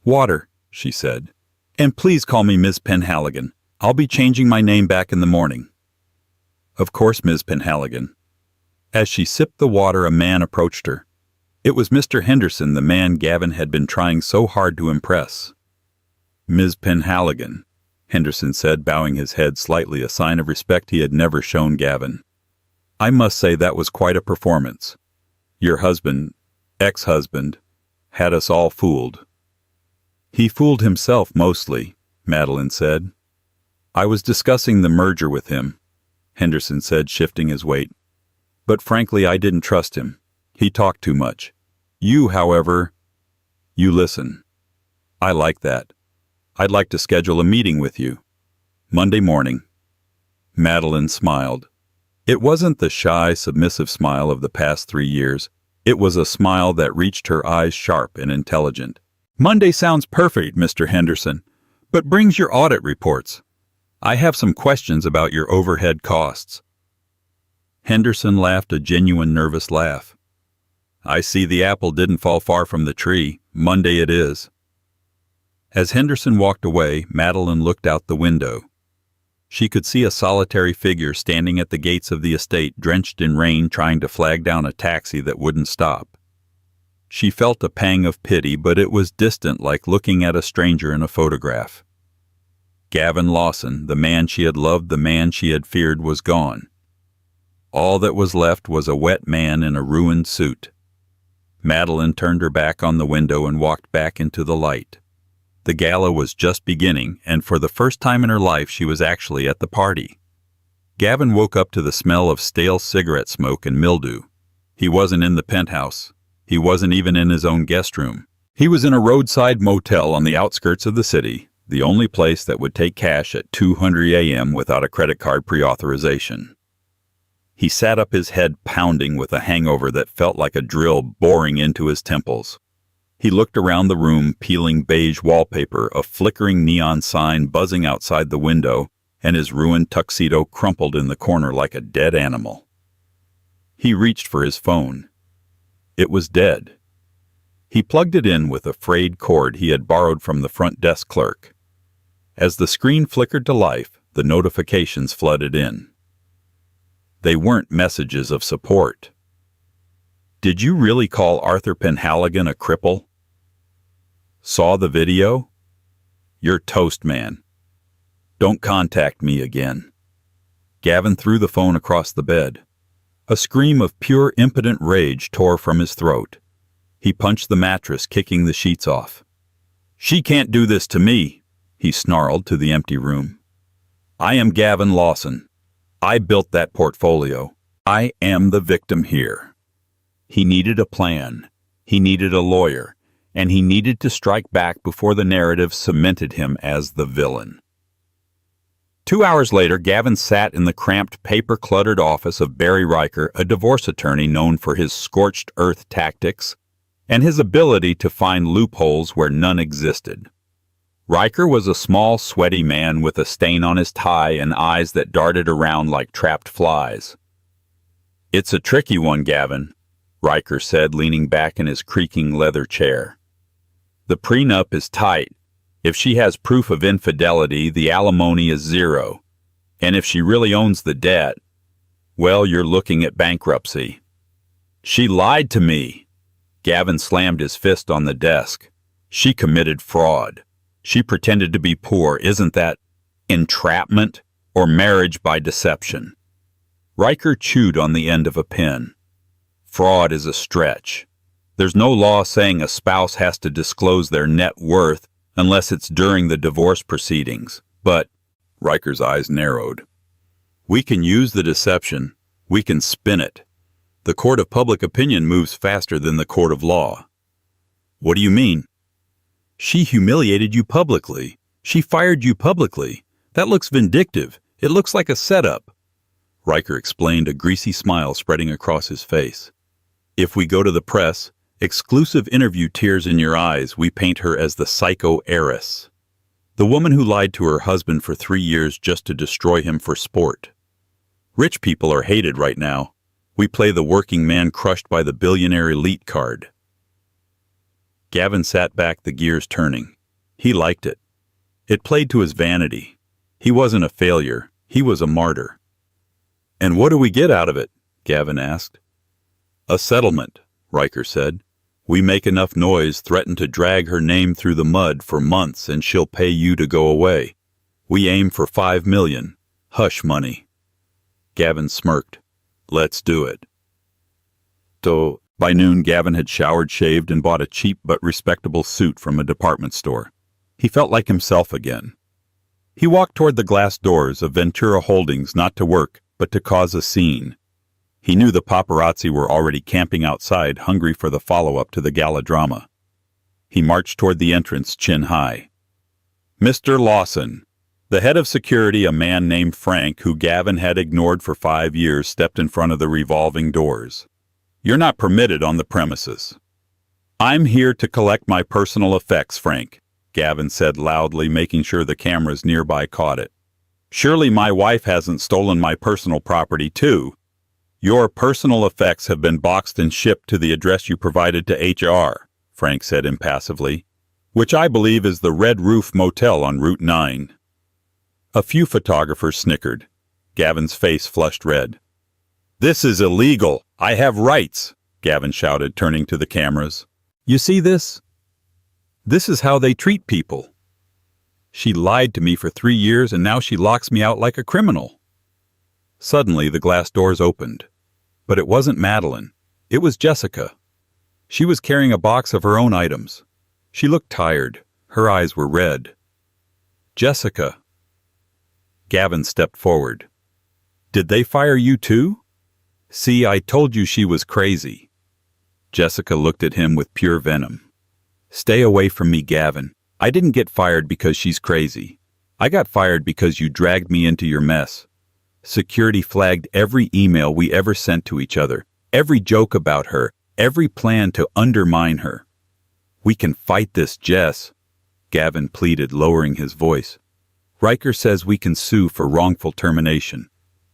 "Water," she said. "And please call me Ms. Penhaligon. I'll be changing my name back in the morning." "Of course, Ms. Penhaligon." As she sipped the water, a man approached her. It was Mr. Henderson, the man Gavin had been trying so hard to impress. "Ms. Penhaligon," Henderson said, bowing his head slightly, a sign of respect he had never shown Gavin. "I must say that was quite a performance. Your husband, ex-husband, had us all fooled." "He fooled himself mostly," Madeline said. "I was discussing the merger with him," Henderson said, shifting his weight. "But frankly, I didn't trust him. He talked too much. You, however, you listen. I like that. I'd like to schedule a meeting with you. Monday morning." Madeline smiled. It wasn't the shy, submissive smile of the past 3 years. It was a smile that reached her eyes sharp and intelligent. "Monday sounds perfect, Mr. Henderson, but brings your audit reports. I have some questions about your overhead costs." Henderson laughed a genuine nervous laugh. "I see the apple didn't fall far from the tree. Monday it is." As Henderson walked away, Madeline looked out the window. She could see a solitary figure standing at the gates of the estate, drenched in rain, trying to flag down a taxi that wouldn't stop. She felt a pang of pity, but it was distant, like looking at a stranger in a photograph. Gavin Lawson, the man she had loved, the man she had feared, was gone. All that was left was a wet man in a ruined suit. Madeline turned her back on the window and walked back into the light. The gala was just beginning, and for the first time in her life she was actually at the party. Gavin woke up to the smell of stale cigarette smoke and mildew. He wasn't in the penthouse. He wasn't even in his own guest room. He was in a roadside motel on the outskirts of the city, the only place that would take cash at 2:00 a.m. without a credit card pre-authorization. He sat up, his head pounding with a hangover that felt like a drill boring into his temples. He looked around the room, peeling beige wallpaper, a flickering neon sign buzzing outside the window, and his ruined tuxedo crumpled in the corner like a dead animal. He reached for his phone. It was dead. He plugged it in with a frayed cord he had borrowed from the front desk clerk. As the screen flickered to life, the notifications flooded in. They weren't messages of support. "Did you really call Arthur Penhaligon a cripple? Saw the video? You're toast, man. Don't contact me again." Gavin threw the phone across the bed. A scream of pure impotent rage tore from his throat. He punched the mattress, kicking the sheets off. "She can't do this to me," he snarled to the empty room. "I am Gavin Lawson. I built that portfolio. I am the victim here." He needed a plan. He needed a lawyer. And he needed to strike back before the narrative cemented him as the villain. 2 hours later, Gavin sat in the cramped, paper-cluttered office of Barry Riker, a divorce attorney known for his scorched earth tactics and his ability to find loopholes where none existed. Riker was a small, sweaty man with a stain on his tie and eyes that darted around like trapped flies. "It's a tricky one, Gavin," Riker said, leaning back in his creaking leather chair. "The prenup is tight. If she has proof of infidelity, the alimony is 0. And if she really owns the debt, well, you're looking at bankruptcy." "She lied to me." Gavin slammed his fist on the desk. "She committed fraud. She pretended to be poor. Isn't that entrapment or marriage by deception? Riker chewed on the end of a pen. Fraud is a stretch. There's no law saying a spouse has to disclose their net worth unless it's during the divorce proceedings. But, Riker's eyes narrowed. We can use the deception. We can spin it. The court of public opinion moves faster than the court of law. What do you mean? She humiliated you publicly. She fired you publicly. That looks vindictive. It looks like a setup. Riker explained, a greasy smile spreading across his face. If we go to the press, exclusive interview, tears in your eyes, we paint her as the psycho heiress. The woman who lied to her husband for 3 years just to destroy him for sport. Rich people are hated right now. We play the working man crushed by the billionaire elite card. Gavin sat back, the gears turning. He liked it. It played to his vanity. He wasn't a failure. He was a martyr. And what do we get out of it? Gavin asked. A settlement, Riker said. We make enough noise, threaten to drag her name through the mud for months, and she'll pay you to go away. We aim for $5 million. Hush money. Gavin smirked. Let's do it. So, by noon, Gavin had showered, shaved, and bought a cheap but respectable suit from a department store. He felt like himself again. He walked toward the glass doors of Ventura Holdings, not to work, but to cause a scene. He knew the paparazzi were already camping outside, hungry for the follow-up to the Gala drama. He marched toward the entrance, chin high. Mr. Lawson. The head of security, a man named Frank, who Gavin had ignored for 5 years, stepped in front of the revolving doors. You're not permitted on the premises. I'm here to collect my personal effects, Frank, Gavin said loudly, making sure the cameras nearby caught it. Surely my wife hasn't stolen my personal property, too. Your personal effects have been boxed and shipped to the address you provided to HR, Frank said impassively, which I believe is the Red Roof Motel on Route 9. A few photographers snickered. Gavin's face flushed red. This is illegal. I have rights, Gavin shouted, turning to the cameras. You see this? This is how they treat people. She lied to me for 3 years, and now she locks me out like a criminal. Suddenly, the glass doors opened. But it wasn't Madeline. It was Jessica. She was carrying a box of her own items. She looked tired. Her eyes were red. Jessica. Gavin stepped forward. Did they fire you too? See, I told you she was crazy. Jessica looked at him with pure venom. Stay away from me, Gavin. I didn't get fired because she's crazy. I got fired because you dragged me into your mess. Security flagged every email we ever sent to each other, every joke about her, every plan to undermine her. We can fight this, Jess, Gavin pleaded, lowering his voice. Riker says we can sue for wrongful termination.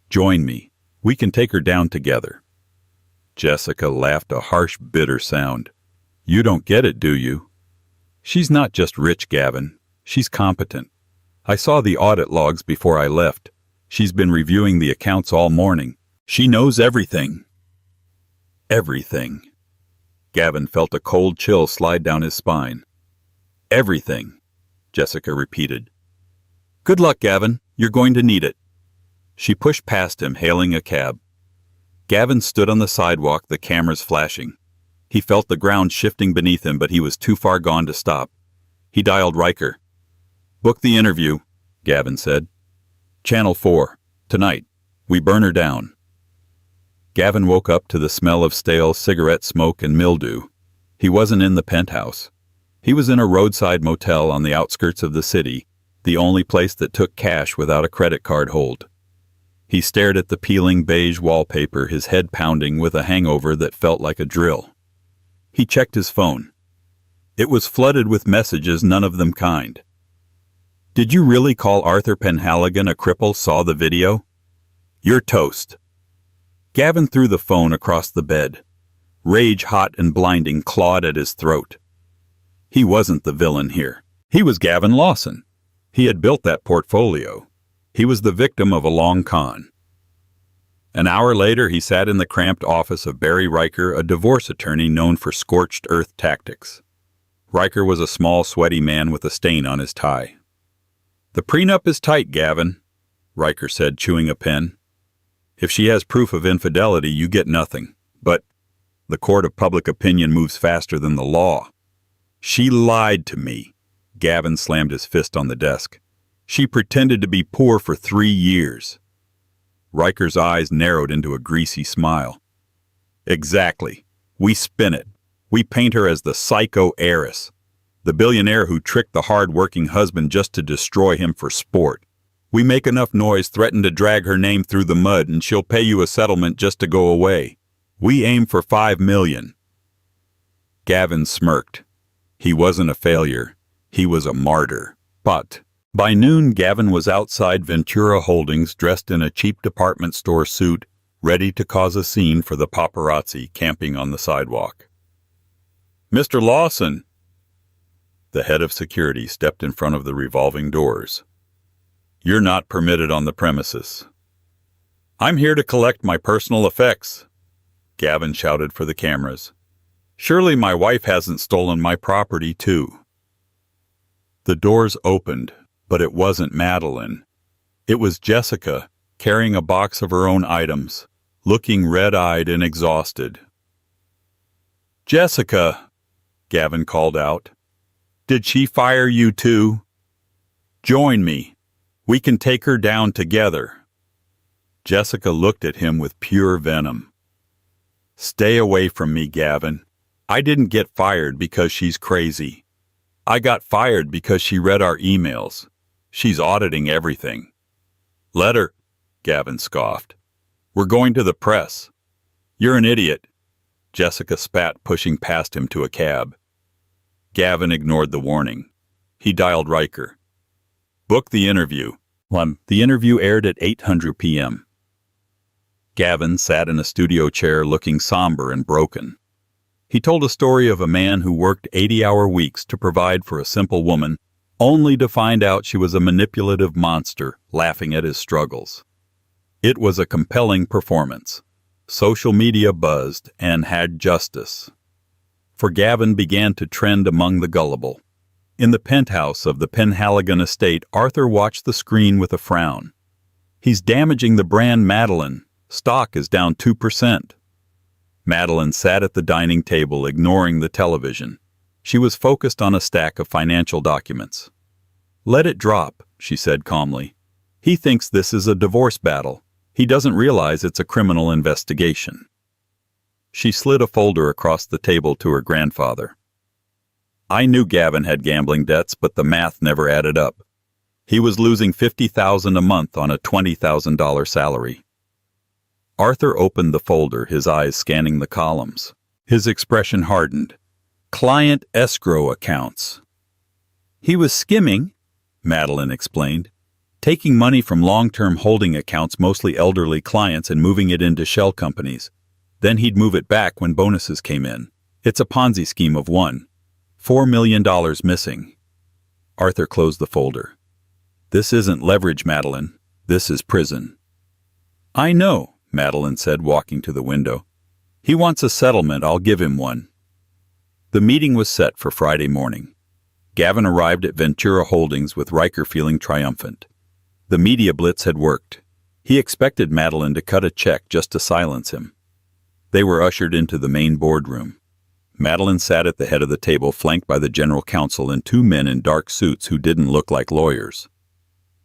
Join me. We can take her down together. Jessica laughed, a harsh, bitter sound. You don't get it, do you? She's not just rich, Gavin. She's competent. I saw the audit logs before I left. She's been reviewing the accounts all morning. She knows everything. Everything. Gavin felt a cold chill slide down his spine. Everything, Jessica repeated. Good luck, Gavin. You're going to need it. She pushed past him, hailing a cab. Gavin stood on the sidewalk, the cameras flashing. He felt the ground shifting beneath him, but he was too far gone to stop. He dialed Riker. Book the interview, Gavin said. Channel 4. Tonight. We burn her down. Gavin woke up to the smell of stale cigarette smoke and mildew. He wasn't in the penthouse. He was in a roadside motel on the outskirts of the city, the only place that took cash without a credit card hold. He stared at the peeling beige wallpaper, his head pounding with a hangover that felt like a drill. He checked his phone. It was flooded with messages, none of them kind. Did you really call Arthur Penhaligon a cripple? Saw the video? You're toast. Gavin threw the phone across the bed. Rage, hot and blinding, clawed at his throat. He wasn't the villain here. He was Gavin Lawson. He had built that portfolio. He was the victim of a long con. An hour later, he sat in the cramped office of Barry Riker, a divorce attorney known for scorched earth tactics. Riker was a small, sweaty man with a stain on his tie. "The prenup is tight, Gavin," Riker said, chewing a pen. "If she has proof of infidelity, you get nothing. But the court of public opinion moves faster than the law. She lied to me." Gavin slammed his fist on the desk. "She pretended to be poor for 3 years. Riker's eyes narrowed into a greasy smile. "Exactly. We spin it. We paint her as the psycho heiress, the billionaire who tricked the hard-working husband just to destroy him for sport. We make enough noise, threaten to drag her name through the mud, and she'll pay you a settlement just to go away. We aim for $5 million. Gavin smirked. He wasn't a failure. He was a martyr. But by noon, Gavin was outside Ventura Holdings, dressed in a cheap department store suit, ready to cause a scene for the paparazzi camping on the sidewalk. "Mr. Lawson!" The head of security stepped in front of the revolving doors. "You're not permitted on the premises." "I'm here to collect my personal effects," Gavin shouted for the cameras. "Surely my wife hasn't stolen my property, too." The doors opened, but it wasn't Madeline. It was Jessica, carrying a box of her own items, looking red-eyed and exhausted. "Jessica," Gavin called out. "Did she fire you too? Join me. We can take her down together." Jessica looked at him with pure venom. "Stay away from me, Gavin. I didn't get fired because she's crazy. I got fired because she read our emails. She's auditing everything." "Let her," Gavin scoffed. "We're going to the press." "You're an idiot," Jessica spat, pushing past him to a cab. Gavin ignored the warning. He dialed Riker. "Book the interview." The interview aired at 8:00 p.m. Gavin sat in a studio chair looking somber and broken. He told a story of a man who worked 80-hour weeks to provide for a simple woman, only to find out she was a manipulative monster laughing at his struggles. It was a compelling performance. Social media buzzed and had justice. For Gavin began to trend among the gullible. In the penthouse of the Penhaligon estate, Arthur watched the screen with a frown. "He's damaging the brand, Madeline. Stock is down 2%. Madeline sat at the dining table, ignoring the television. She was focused on a stack of financial documents. "Let it drop," she said calmly. "He thinks this is a divorce battle. He doesn't realize it's a criminal investigation." She slid a folder across the table to her grandfather. "I knew Gavin had gambling debts, but the math never added up. He was losing $50,000 a month on a $20,000 salary." Arthur opened the folder, his eyes scanning the columns. His expression hardened. "Client escrow accounts." "He was skimming," Madeline explained, "taking money from long-term holding accounts, mostly elderly clients, and moving it into shell companies. Then he'd move it back when bonuses came in. It's a Ponzi scheme of one. $4 million missing." Arthur closed the folder. "This isn't leverage, Madeline. This is prison." "I know," Madeline said, walking to the window. "He wants a settlement. I'll give him one." The meeting was set for Friday morning. Gavin arrived at Ventura Holdings with Riker feeling triumphant. The media blitz had worked. He expected Madeline to cut a check just to silence him. They were ushered into the main boardroom. Madeline sat at the head of the table, flanked by the general counsel and 2 men in dark suits who didn't look like lawyers.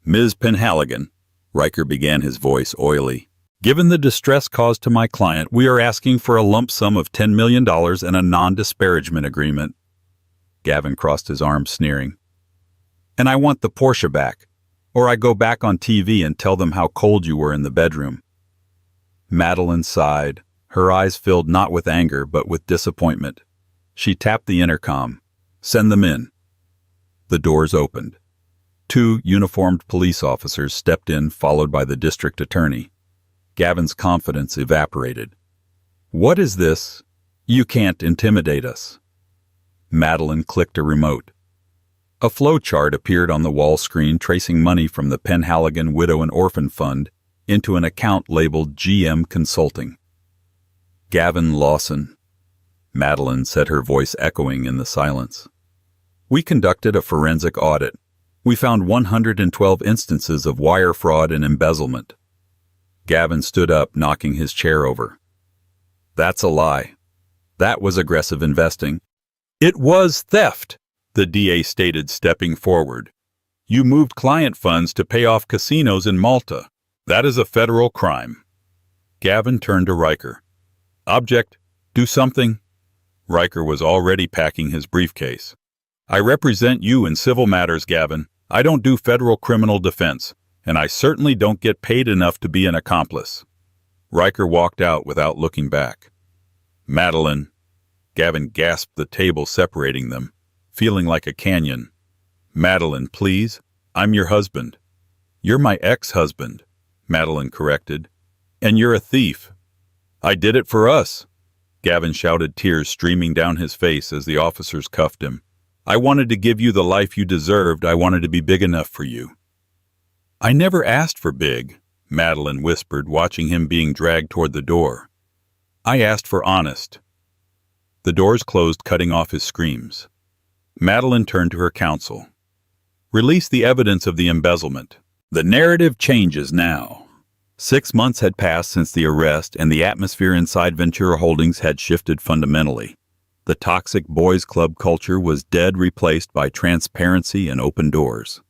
"Ms. Penhaligon," Riker began, his voice oily. "Given the distress caused to my client, we are asking for a lump sum of $10 million and a non-disparagement agreement." Gavin crossed his arms, sneering. "And I want the Porsche back, or I go back on TV and tell them how cold you were in the bedroom." Madeline sighed, her eyes filled not with anger but with disappointment. She tapped the intercom. "Send them in." The doors opened. 2 uniformed police officers stepped in, followed by the district attorney. Gavin's confidence evaporated. "What is this? You can't intimidate us." Madeline clicked a remote. A flowchart appeared on the wall screen, tracing money from the Penhaligon Widow and Orphan Fund into an account labeled GM Consulting. "Gavin Lawson," Madeline said, her voice echoing in the silence. We conducted a forensic audit. We found 112 instances of wire fraud and embezzlement. Gavin stood up, knocking his chair over. That's a lie. That was aggressive investing. It was theft, the DA stated, stepping forward. You moved client funds to pay off casinos in Malta. That is a federal crime. Gavin turned to Riker. Object, do something. Riker was already packing his briefcase. I represent you in civil matters, Gavin. I don't do federal criminal defense, and I certainly don't get paid enough to be an accomplice. Riker walked out without looking back. Madeline. Gavin gasped, the table separating them, feeling like a canyon. Madeline, please. I'm your husband. You're my ex-husband, Madeline corrected. And you're a thief. I did it for us. Gavin shouted, tears streaming down his face as the officers cuffed him. I wanted to give you the life you deserved. I wanted to be big enough for you. I never asked for big, Madeline whispered, watching him being dragged toward the door. I asked for honest. The doors closed, cutting off his screams. Madeline turned to her counsel. Release the evidence of the embezzlement. The narrative changes now. 6 months had passed since the arrest, and the atmosphere inside Ventura Holdings had shifted fundamentally. The toxic boys' club culture was dead, replaced by transparency and open doors.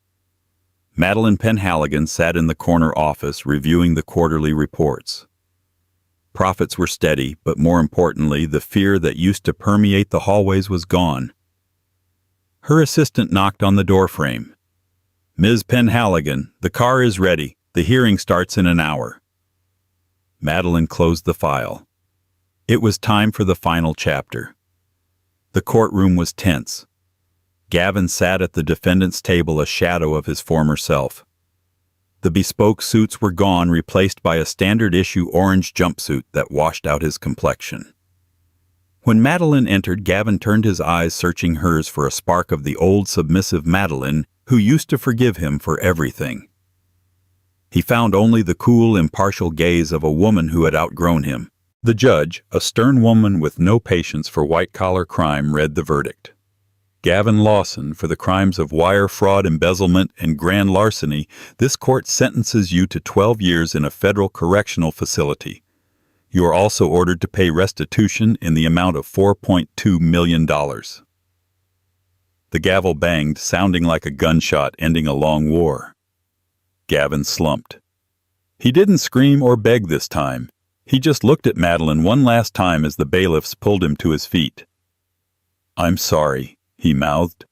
Madeline Penhaligon sat in the corner office reviewing the quarterly reports. Profits were steady, but more importantly, the fear that used to permeate the hallways was gone. Her assistant knocked on the doorframe. Ms. Penhaligon, the car is ready. The hearing starts in an hour. Madeline closed the file. It was time for the final chapter. The courtroom was tense. Gavin sat at the defendant's table, a shadow of his former self. The bespoke suits were gone, replaced by a standard-issue orange jumpsuit that washed out his complexion. When Madeline entered, Gavin turned his eyes, searching hers for a spark of the old submissive Madeline who used to forgive him for everything. He found only the cool, impartial gaze of a woman who had outgrown him. The judge, a stern woman with no patience for white-collar crime, read the verdict. Gavin Lawson, for the crimes of wire fraud, embezzlement, and grand larceny, this court sentences you to 12 years in a federal correctional facility. You are also ordered to pay restitution in the amount of $4.2 million. The gavel banged, sounding like a gunshot ending a long war. Gavin slumped. He didn't scream or beg this time. He just looked at Madeline one last time as the bailiffs pulled him to his feet. I'm sorry, he mouthed.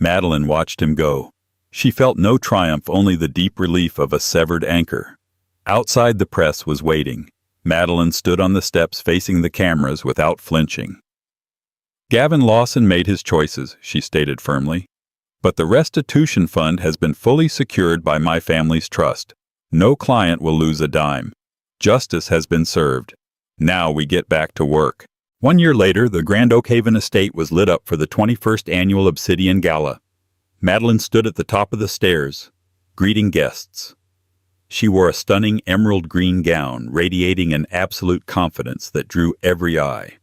Madeline watched him go. She felt no triumph, only the deep relief of a severed anchor. Outside, the press was waiting. Madeline stood on the steps facing the cameras without flinching. Gavin Lawson made his choices, she stated firmly. But the restitution fund has been fully secured by my family's trust. No client will lose a dime. Justice has been served. Now we get back to work. 1 year later, the Grand Oakhaven estate was lit up for the 21st annual Obsidian Gala. Madeline stood at the top of the stairs, greeting guests. She wore a stunning emerald green gown, radiating an absolute confidence that drew every eye.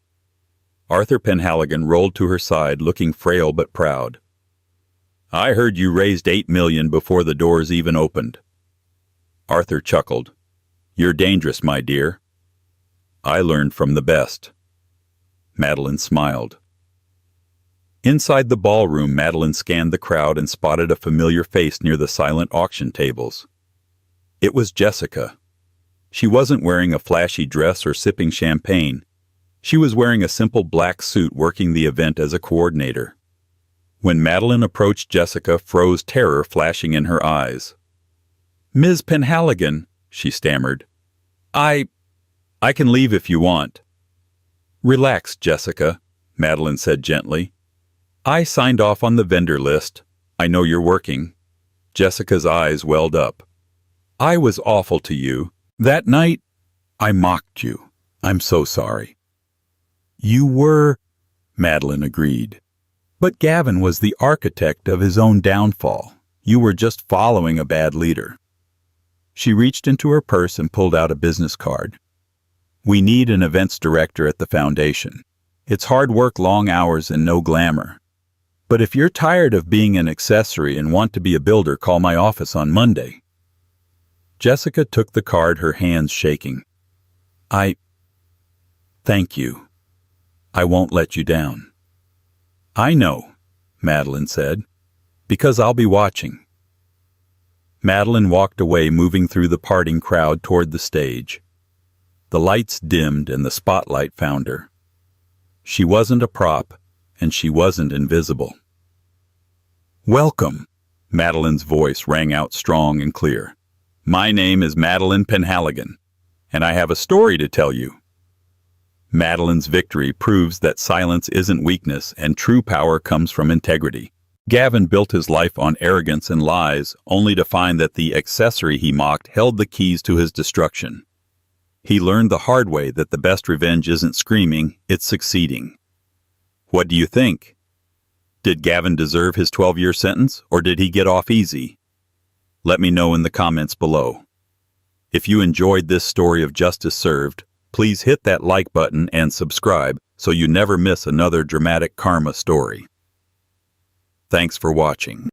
Arthur Penhaligon rolled to her side, looking frail but proud. I heard you raised $8 million before the doors even opened. Arthur chuckled. You're dangerous, my dear. I learned from the best. Madeline smiled. Inside the ballroom, Madeline scanned the crowd and spotted a familiar face near the silent auction tables. It was Jessica. She wasn't wearing a flashy dress or sipping champagne. She was wearing a simple black suit, working the event as a coordinator. When Madeline approached, Jessica froze, terror flashing in her eyes. Ms. Penhaligon, she stammered. I can leave if you want. Relax, Jessica, Madeline said gently. I signed off on the vendor list. I know you're working. Jessica's eyes welled up. I was awful to you. That night, I mocked you. I'm so sorry. You were, Madeline agreed. But Gavin was the architect of his own downfall. You were just following a bad leader. She reached into her purse and pulled out a business card. We need an events director at the foundation. It's hard work, long hours, and no glamour. But if you're tired of being an accessory and want to be a builder, call my office on Monday. Jessica took the card, her hands shaking. Thank you. I won't let you down. I know, Madeline said, because I'll be watching. Madeline walked away, moving through the parting crowd toward the stage. The lights dimmed and the spotlight found her. She wasn't a prop, and she wasn't invisible. Welcome, Madeline's voice rang out strong and clear. My name is Madeline Penhaligon, and I have a story to tell you. Madeline's victory proves that silence isn't weakness and true power comes from integrity. Gavin built his life on arrogance and lies, only to find that the accessory he mocked held the keys to his destruction. He learned the hard way that the best revenge isn't screaming, it's succeeding. What do you think? Did Gavin deserve his 12-year sentence, or did he get off easy? Let me know in the comments below. If you enjoyed this story of justice served, please hit that like button and subscribe so you never miss another dramatic karma story. Thanks for watching.